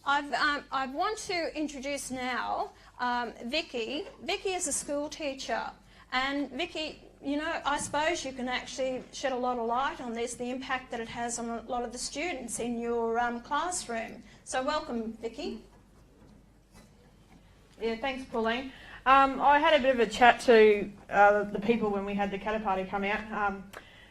I want to introduce now Vicki. Vicki is a school teacher, and Vicki, you know, I suppose you can actually shed a lot of light on this, the impact that it has on a lot of the students in your classroom. So welcome, Vicki. Yeah, thanks, Pauline. I had a bit of a chat to the people when we had the Kata Party come out.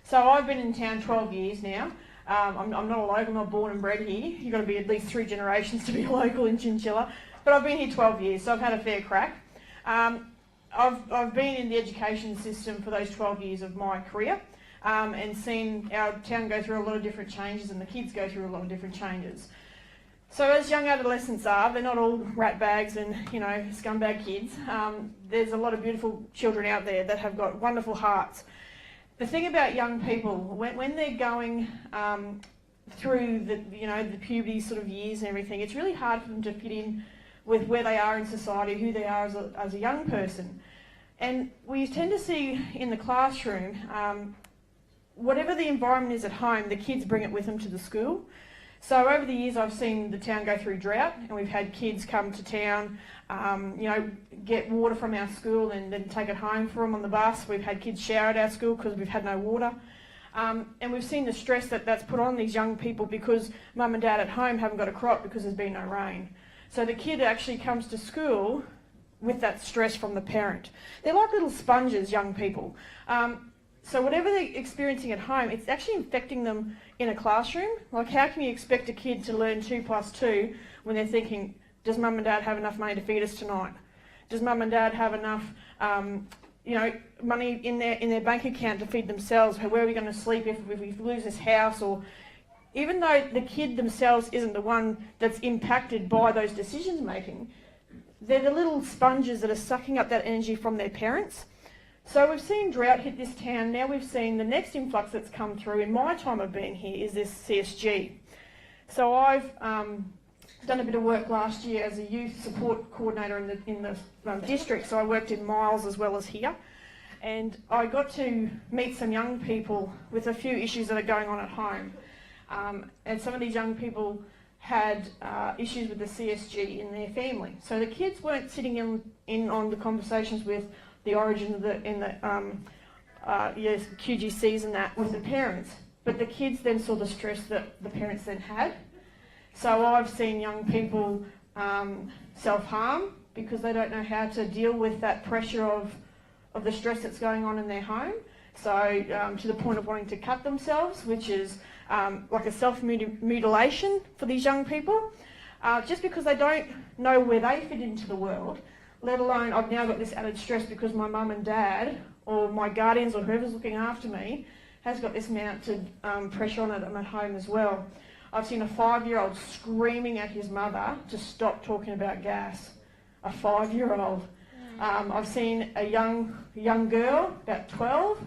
So I've been in town 12 years now. I'm not a local, I'm not born and bred here. You've got to be at least 3 generations to be a local in Chincilla. But I've been here 12 years, so I've had a fair crack. I've been in the education system for those 12 years of my career and seen our town go through a lot of different changes and the kids go through a lot of different changes. So as young adolescents are, they're not all rat bags and, you know, scumbag kids. There's a lot of beautiful children out there that have got wonderful hearts. The thing about young people, when they're going through the puberty sort of years and everything, it's really hard for them to fit in with where they are in society, who they are as a young person. And we tend to see in the classroom, whatever the environment is at home, the kids bring it with them to the school. So over the years I've seen the town go through drought, and we've had kids come to town, get water from our school and then take it home for them on the bus. We've had kids shower at our school because we've had no water. And we've seen the stress that's put on these young people because mum and dad at home haven't got a crop because there's been no rain. So the kid actually comes to school with that stress from the parent. They're like little sponges, young people. So whatever they're experiencing at home, it's actually infecting them in a classroom. Like, how can you expect a kid to learn 2 + 2 when they're thinking, does mum and dad have enough money to feed us tonight? Does mum and dad have enough money in their bank account to feed themselves? Where are we going to sleep if we lose this house? Or even though the kid themselves isn't the one that's impacted by those decisions making, they're the little sponges that are sucking up that energy from their parents. So we've seen drought hit this town. Now we've seen the next influx that's come through in my time of being here is this CSG. So I've done a bit of work last year as a youth support coordinator in the district. So I worked in Miles as well as here. And I got to meet some young people with a few issues that are going on at home. And some of these young people had issues with the CSG in their family. So the kids weren't sitting in on the conversations with the origin of the QGCs and that with the parents, but the kids then saw the stress that the parents then had. So I've seen young people self-harm because they don't know how to deal with that pressure of the stress that's going on in their home. So to the point of wanting to cut themselves, which is like a self-mutilation for these young people, just because they don't know where they fit into the world. Let alone I've now got this added stress because my mum and dad or my guardians or whoever's looking after me has got this mounted pressure on it at home as well. I've seen a 5-year-old screaming at his mother to stop talking about gas. A 5-year-old. I've seen a young girl, about 12,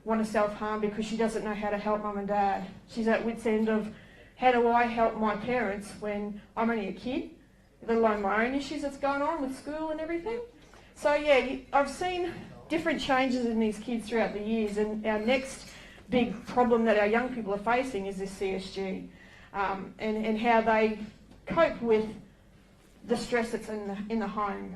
want to self-harm because she doesn't know how to help mum and dad. She's at wit's end of, how do I help my parents when I'm only a kid? Let alone my own issues that's going on with school and everything. So yeah, I've seen different changes in these kids throughout the years, and our next big problem that our young people are facing is this CSG, and how they cope with the stress that's in the home.